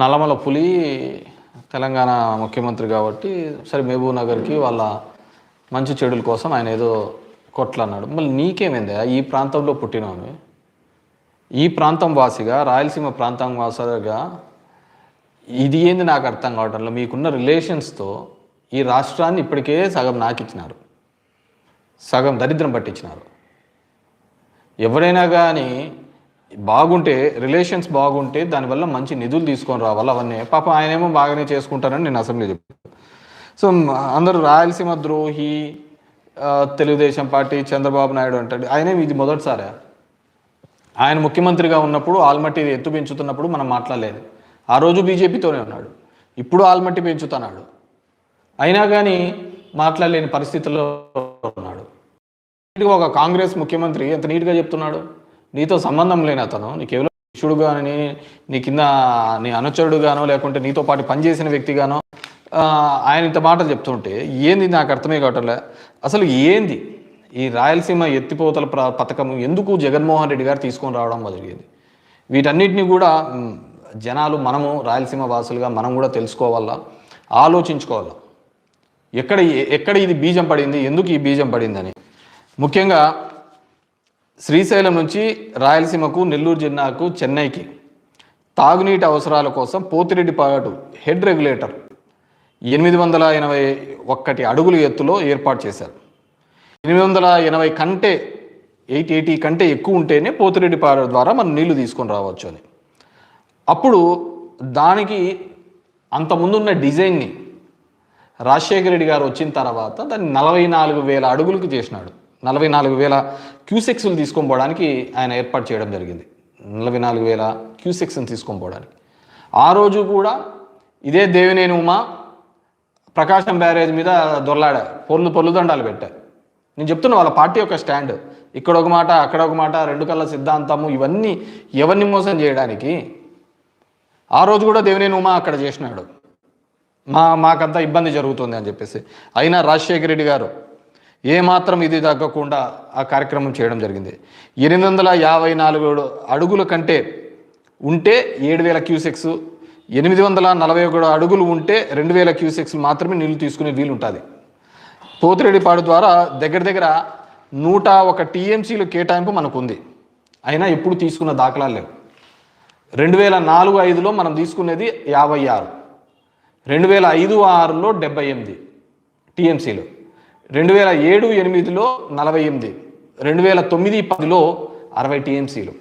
నల్లమల పులి తెలంగాణ ముఖ్యమంత్రి కాబట్టి సరే మహబూబ్ నగర్కి వాళ్ళ మంచి చెడుల కోసం ఆయన ఏదో కొట్లన్నాడు. మళ్ళీ నీకేమైందా? ఈ ప్రాంతంలో పుట్టినవని, ఈ ప్రాంతం వాసిగా, రాయలసీమ ప్రాంతం వాసిగా ఇది ఏంది నాకు అర్థం కావటంలో. మీకున్న రిలేషన్స్తో ఈ రాష్ట్రాన్ని ఇప్పటికే సగం నాకిచ్చినారు, సగం దరిద్రం పట్టించినారు. ఎవరైనా కానీ బాగుంటే, రిలేషన్స్ బాగుంటే దానివల్ల మంచి నిధులు తీసుకొని రావాలి. అవన్నీ పాపం ఆయనేమో బాగానే చేసుకుంటారని నేను అసెంబ్లీ చెప్పాను. సో అందరూ రాయలసీమ ద్రోహి, తెలుగుదేశం పార్టీ, చంద్రబాబు నాయుడు అంటాడు. ఆయనే ఇది మొదటిసారి. ఆయన ముఖ్యమంత్రిగా ఉన్నప్పుడు ఆల్మట్టి ఎత్తు పెంచుతున్నప్పుడు మనం మాట్లాడలేదు. ఆ రోజు బీజేపీతోనే ఉన్నాడు, ఇప్పుడు ఆల్మట్టి పెంచుతున్నాడు. అయినా కానీ మాట్లాడలేని పరిస్థితుల్లో ఉన్నాడు. ఒక కాంగ్రెస్ ముఖ్యమంత్రి ఎంత నీట్గా చెప్తున్నాడు, నీతో సంబంధం లేని అతను, నీ కేవలం శిష్యుడు కానీ, నీ కింద నీ అనుచరుడుగానో లేకుంటే నీతో పాటు పనిచేసిన వ్యక్తిగానో ఆయన ఇంత మాటలు చెప్తుంటే ఏంది నాకు అర్థమే కావట్లే. అసలు ఏంది ఈ రాయలసీమ ఎత్తిపోతల పథకం ఎందుకు జగన్మోహన్ రెడ్డి గారు తీసుకొని రావడం జరిగింది? వీటన్నిటిని కూడా జనాలు, మనము రాయలసీమ వాసులుగా మనం కూడా తెలుసుకోవాలా, ఆలోచించుకోవాలా. ఎక్కడ ఇది బీజం పడింది, ఎందుకు ఈ బీజం పడిందని. ముఖ్యంగా శ్రీశైలం నుంచి రాయలసీమకు, నెల్లూరు జిల్లాకు, చెన్నైకి తాగునీటి అవసరాల కోసం పోతిరెడ్డిపాడు హెడ్ రెగ్యులేటర్ 881 అడుగుల ఎత్తులో ఏర్పాటు చేశారు. 880 కంటే 880 కంటే ఎక్కువ ఉంటేనే పోతిరెడ్డిపాడు ద్వారా మనం నీళ్లు తీసుకొని రావచ్చు అని. అప్పుడు దానికి అంతకుముందున్న డిజైన్ని రాజశేఖర రెడ్డి గారు వచ్చిన తర్వాత దాన్ని 44,000 అడుగులకు చేసినాడు. 44,000 క్యూసెక్స్లు తీసుకొని పోవడానికి ఆయన ఏర్పాటు చేయడం జరిగింది. 44,000 క్యూసెక్స్ని తీసుకొని పోవడానికి. ఆ రోజు కూడా ఇదే దేవినేని ఉమా ప్రకాశం బ్యారేజ్ మీద దొరలాడా, పొర్లు దండాలు పెట్టారు. నేను చెప్తున్నా వాళ్ళ పార్టీ యొక్క స్టాండ్. ఇక్కడ ఒక మాట, అక్కడ ఒక మాట, రెండు కళ్ళ సిద్ధాంతము, ఇవన్నీ ఎవరిని మోసం చేయడానికి. ఆ రోజు కూడా దేవినేని ఉమా అక్కడ చేసినాడు, మాకంతా ఇబ్బంది జరుగుతుంది అని చెప్పేసి. అయినా రాజశేఖర రెడ్డి గారు ఏమాత్రం ఇది తగ్గకుండా ఆ కార్యక్రమం చేయడం జరిగింది. 854 అడుగుల కంటే ఉంటే 7,000 క్యూసెక్స్, 841 అడుగులు ఉంటే 2,000 క్యూసెక్స్ మాత్రమే నీళ్లు తీసుకునే వీలు ఉంటుంది. పోతిరెడ్డిపాడు ద్వారా దగ్గర 101 టీఎంసీలు కేటాయింపు మనకు ఉంది. అయినా ఎప్పుడు తీసుకున్న దాఖలాలు లేవు. 2004-05లో మనం తీసుకునేది 56, 2005-06లో 78 టీఎంసీలు, 2007-08లో 48, 2009-10లో 60 టీఎంసీలు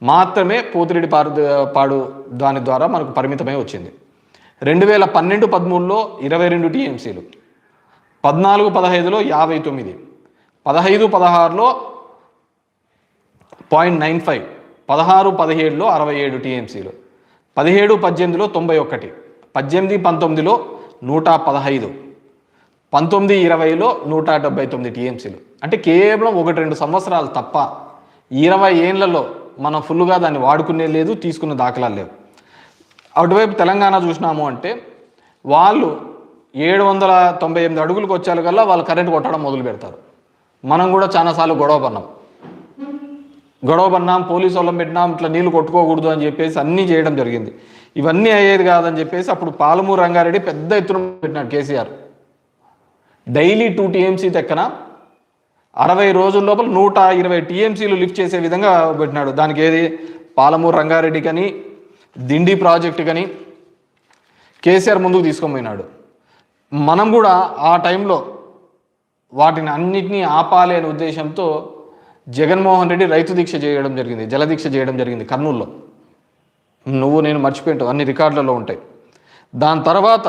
మాత్రమే పోతిరెడ్డిపాడు దాని ద్వారా మనకు పరిమితమై వచ్చింది. 2012-13లో 22 టీఎంసీలు, 14-15లో 59, 15-16లో 0.95, 16-17లో 67 టీఎంసీలు, 17-18లో 91, 18-19లో 115, 19-20లో 179 టీఎంసీలు. అంటే కేవలం 1-2 సంవత్సరాలు తప్ప 20 ఏళ్లలో మనం ఫుల్గా దాన్ని వాడుకునే లేదు, తీసుకున్న దాఖలాలు లేవు. అటువైపు తెలంగాణ చూసినాము అంటే వాళ్ళు 798 అడుగులకు వచ్చేల కల్లా వాళ్ళు కరెంట్ కొట్టడం మొదలు పెడతారు. మనం కూడా చాలాసార్లు గొడవ పడినాం, పోలీసు వాళ్ళం పెట్టినాం, ఇట్లా నీళ్లు కొట్టుకోకూడదు అని చెప్పేసి అన్నీ చేయడం జరిగింది. ఇవన్నీ అయ్యేది కాదని చెప్పేసి అప్పుడు పాలమూరు రంగారెడ్డి పెద్ద ఎత్తున పెట్టినాడు కేసీఆర్. డైలీ 2 టీఎంసీ తెక్కన 60 రోజుల లోపల 120 టీఎంసీలు లిఫ్ట్ చేసే విధంగా పెట్టినాడు. దానికి ఏది పాలమూరు రంగారెడ్డి కానీ, దిండి ప్రాజెక్టు కానీ కేసీఆర్ ముందుకు తీసుకొని పోయినాడు. మనం కూడా ఆ టైంలో వాటిని అన్నిటినీ ఆపాలి అనే ఉద్దేశంతో జగన్మోహన్ రెడ్డి రైతు దీక్ష చేయడం జరిగింది, జలదీక్ష చేయడం జరిగింది కర్నూలులో. నువ్వు నేను మర్చిపోయింటావు, అన్ని రికార్డులలో ఉంటాయి. దాని తర్వాత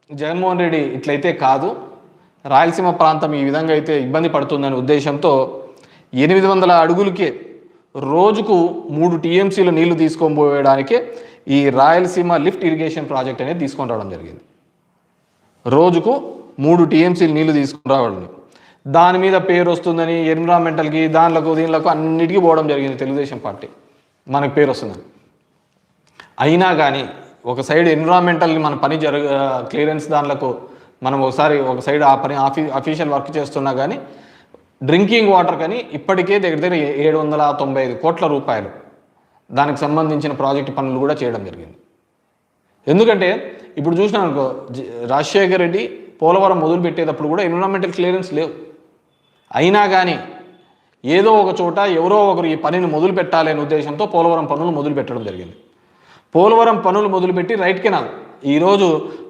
జగన్మోహన్ రెడ్డి ఇట్లయితే కాదు, రాయలసీమ ప్రాంతం ఈ విధంగా అయితే ఇబ్బంది పడుతుందనే ఉద్దేశంతో 800 అడుగులకే రోజుకు 3 టీఎంసీలు నీళ్లు తీసుకొని పోయడానికే ఈ రాయలసీమ లిఫ్ట్ ఇరిగేషన్ ప్రాజెక్ట్ అనేది తీసుకొని రావడం జరిగింది. రోజుకు 3 టీఎంసీలు నీళ్లు తీసుకుని రావడం, దాని మీద పేరు వస్తుందని ఎన్విరాన్మెంటల్కి, దీనిలకు అన్నిటికీ పోవడం జరిగింది. తెలుగుదేశం పార్టీ మనకు పేరు వస్తుందని. అయినా కానీ ఒక సైడ్ ఎన్విరాన్మెంటల్ని మన పని క్లియరెన్స్ దానిలకు మనం ఒక సైడ్ ఆ పని అఫీషియల్ వర్క్ చేస్తున్నా కానీ డ్రింకింగ్ వాటర్ కానీ ఇప్పటికే దగ్గర 795 కోట్ల రూపాయలు దానికి సంబంధించిన ప్రాజెక్టు పనులు కూడా చేయడం జరిగింది. ఎందుకంటే ఇప్పుడు చూసినా అనుకో, రాజశేఖర్ రెడ్డి పోలవరం మొదలు పెట్టేటప్పుడు కూడా ఎన్విరాన్మెంటల్ క్లియరెన్స్ లేవు. అయినా కానీ ఏదో ఒక చోట ఎవరో ఒకరు ఈ పనిని మొదలు పెట్టాలి అనే ఉద్దేశంతో పోలవరం పనులు మొదలు పెట్టడం జరిగింది. పోలవరం పనులు మొదలుపెట్టి రైట్ కెనాల్ ఈరోజు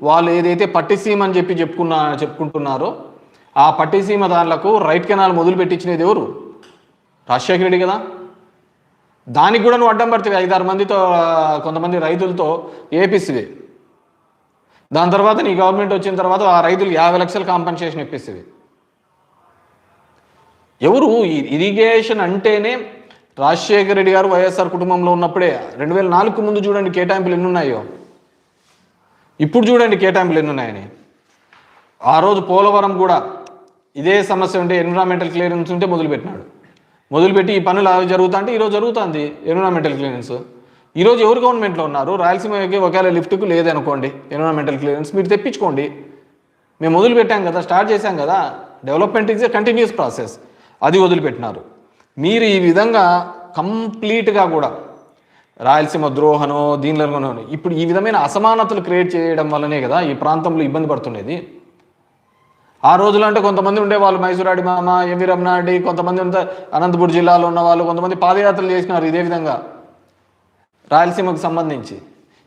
వాళ్ళు ఏదైతే పట్టిసీమ అని చెప్పుకుంటున్నారో ఆ పట్టిసీమ దానిలకు రైట్ కెనాల్ మొదలు పెట్టించినది ఎవరు? రాజశేఖర రెడ్డి కదా. దానికి కూడా నువ్వు అడ్డం పడుతుంది 5-6 మందితో, కొంతమంది రైతులతో ఏపిస్తుంది. దాని తర్వాత నీ గవర్నమెంట్ వచ్చిన తర్వాత ఆ రైతులు 50 లక్షలు కాంపెన్సేషన్ ఇప్పిస్తుంది. ఎవరు? ఇరిగేషన్ అంటేనే రాజశేఖర రెడ్డి గారు వైఎస్ఆర్ కుటుంబంలో ఉన్నప్పుడే 2004 ముందు చూడండి కేటాయింపులు ఎన్ని ఉన్నాయో, ఇప్పుడు చూడండి కేటాయింపులు ఎన్ని ఉన్నాయని. ఆ రోజు పోలవరం కూడా ఇదే సమస్య ఉంటే ఎన్విరాన్మెంటల్ క్లియరెన్స్ ఉంటే మొదలుపెట్టి ఈ పనులు అవి జరుగుతా అంటే ఈరోజు జరుగుతుంది ఎన్విరాన్మెంటల్ క్లియరెన్స్. ఈరోజు ఎవరు గవర్నమెంట్లో ఉన్నారు? రాయలసీమకి ఒకవేళ లిఫ్ట్కు లేదనుకోండి ఎన్విరాన్మెంటల్ క్లియరెన్స్, మీరు తెప్పించుకోండి. మేము మొదలు పెట్టాం కదా, స్టార్ట్ చేశాం కదా. Development is a continuous process. అది వదిలిపెట్టినారు మీరు. ఈ విధంగా కంప్లీట్గా కూడా రాయలసీమ ద్రోహనో దీనిలోనో ఇప్పుడు ఈ విధమైన అసమానతలు క్రియేట్ చేయడం వల్లనే కదా ఈ ప్రాంతంలో ఇబ్బంది పడుతున్నది. ఆ రోజులు అంటే కొంతమంది ఉండేవాళ్ళు, మైసూరాడి మామ, ఎంవి రమణారెడ్డి, కొంతమంది ఉంటే అనంతపురం జిల్లాలో ఉన్న వాళ్ళు, కొంతమంది పాదయాత్రలు చేసినారు ఇదే విధంగా రాయలసీమకు సంబంధించి.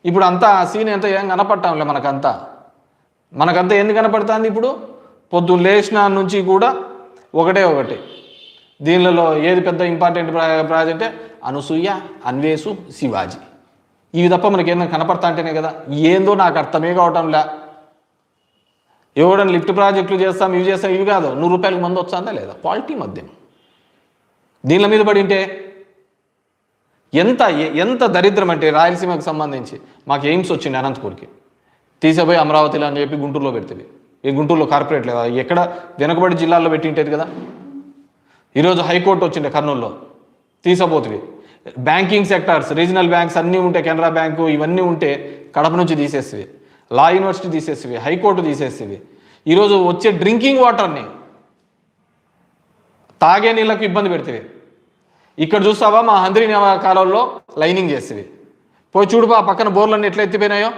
ఇప్పుడు అంతా ఆ సీన్ ఎంత ఏం కనపడటంలే మనకంతా ఎందుకు కనపడుతుంది? ఇప్పుడు పొద్దున్న లేచిన నుంచి కూడా ఒకటే దీనిలో ఏది పెద్ద ఇంపార్టెంట్ ప్రాజెక్ట్ అంటే అనసూయ, అన్వేషు, శివాజీ. ఇవి తప్ప మనకి ఏదైనా కనపడతా అంటేనే కదా. ఏందో నాకు అర్థమే కావటంలే. ఎవడని లిఫ్ట్ ప్రాజెక్టులు చేస్తాం, ఇవి చేస్తాం, ఇవి కాదు. 100 రూపాయలకు మంది వస్తుందా లేదా? క్వాలిటీ మద్యం దీనిల మీద పడి ఉంటే ఎంత దరిద్రం అంటే రాయలసీమకు సంబంధించి మాకు ఎయిమ్స్ వచ్చింది అనంతపూర్కి, తీసేపోయి అమరావతిలో అని చెప్పి గుంటూరులో పెడుతుంది. ఈ గుంటూరులో కార్పొరేట్ లేదా ఎక్కడ వెనుకబడి జిల్లాల్లో పెట్టింటేది కదా. ఈరోజు హైకోర్టు వచ్చిండే కర్నూలులో, తీసపోతుంది. బ్యాంకింగ్ సెక్టార్స్, రీజనల్ బ్యాంక్స్ అన్నీ ఉంటే, కెనరా బ్యాంకు ఇవన్నీ ఉంటే కడప నుంచి తీసేస్తుంది. లా యూనివర్సిటీ తీసేస్తుంది, హైకోర్టు తీసేస్తుంది. ఈరోజు వచ్చే డ్రింకింగ్ వాటర్ని తాగే నీళ్ళకు ఇబ్బంది పెడుతుంది. ఇక్కడ చూస్తావా మా హంద్రీ కాలంలో లైనింగ్ చేస్తుంది. పోయి చూడుపా పక్కన బోర్లన్నీ ఎట్లా ఎత్తిపోయినాయో.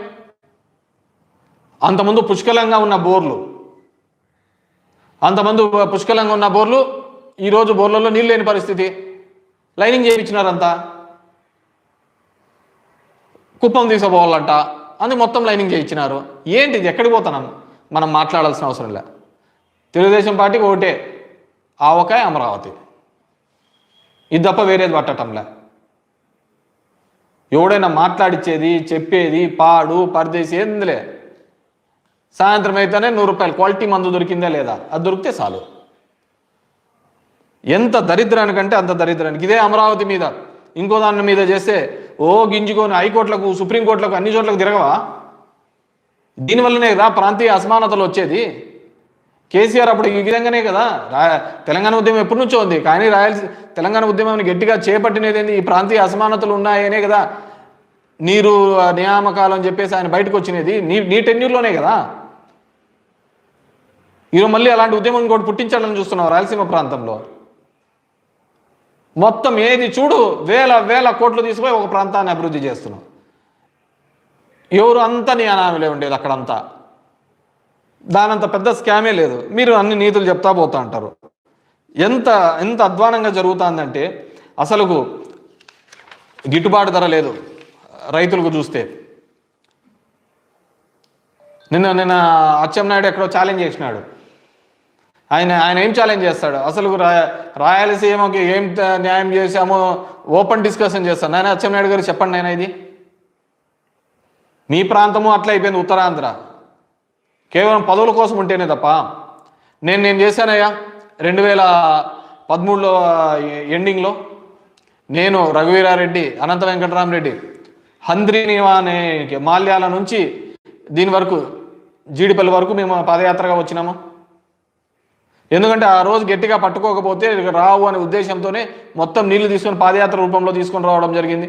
అంతమంది పుష్కలంగా ఉన్న బోర్లు ఈరోజు బోర్లలో నీళ్ళు లేని పరిస్థితి. లైనింగ్ చేయించినారంతా, కుప్పం తీసుకోవాలంట, అందుకు మొత్తం లైనింగ్ చేయించినారు. ఏంటిది? ఎక్కడికి పోతున్నాం? మనం మాట్లాడాల్సిన అవసరం లే. తెలుగుదేశం పార్టీకి ఒకటే, ఆవకాయ అమరావతి, ఇది తప్ప వేరేది పట్టటంలే. ఎవడైనా మాట్లాడిచ్చేది, చెప్పేది, పాడు పరదేశి ఏందిలే. సాయంత్రం అయితేనే 100 రూపాయలు క్వాలిటీ మందు దొరికిందా లేదా, అది దొరికితే చాలు. ఎంత దరిద్రానికంటే అంత దరిద్రానికి. ఇదే అమరావతి మీద ఇంకో దాని మీద చేస్తే గింజుకొని హైకోర్టులకు, సుప్రీంకోర్టులకు, అన్ని చోట్లకు తిరగవా? దీనివల్లనే కదా ప్రాంతీయ అసమానతలు వచ్చేది. కేసీఆర్ అప్పుడు ఈ విధంగానే కదా. తెలంగాణ ఉద్యమం ఎప్పటి నుంచో ఉంది, కానీ తెలంగాణ ఉద్యమాన్ని గట్టిగా చేపట్టినది ఈ ప్రాంతీయ అసమానతలు ఉన్నాయనే కదా. నీరు నియామకాలు అని చెప్పేసి ఆయన బయటకు వచ్చినది నీ టెన్యూర్లోనే కదా. ఈరోజు మళ్ళీ అలాంటి ఉద్యమం కూడా పుట్టించాలని చూస్తున్నావు రాయలసీమ ప్రాంతంలో. మొత్తం ఏది చూడు వేల కోట్లు తీసుకుపోయి ఒక ప్రాంతాన్ని అభివృద్ధి చేస్తున్నాం. ఎవరు అంతా నీ అనామలే ఉండేది అక్కడంతా. దానంత పెద్ద స్కామే లేదు. మీరు అన్ని నీతులు చెప్తా పోతా అంటారు. ఎంత అధ్వానంగా జరుగుతుందంటే అసలుకు గిట్టుబాటు ధర లేదు రైతులకు. చూస్తే నిన్న అచ్చెన్నాయుడు ఎక్కడో ఛాలెంజ్ చేసినాడు. ఆయన ఏం ఛాలెంజ్ చేస్తాడు? అసలు రాయలసీమకి ఏం న్యాయం చేశామో ఓపెన్ డిస్కషన్ చేస్తాను. నాయన అచ్చెన్నాయుడు గారు చెప్పండి నాయన, ఇది మీ ప్రాంతము అట్లా అయిపోయింది. ఉత్తరాంధ్ర కేవలం పదవుల కోసం ఉంటేనే తప్ప. నేను చేశానయ్యా 2013లో ఎండింగ్లో నేను, రఘువీరారెడ్డి, అనంత వెంకటరామరెడ్డి, హంద్రీనివా అనే మాల్యాల నుంచి దీని వరకు జీడిపల్లి వరకు మేము పాదయాత్రగా వచ్చినాము. ఎందుకంటే ఆ రోజు గట్టిగా పట్టుకోకపోతే రావు అనే ఉద్దేశంతోనే మొత్తం నీళ్లు తీసుకొని పాదయాత్ర రూపంలో తీసుకొని రావడం జరిగింది.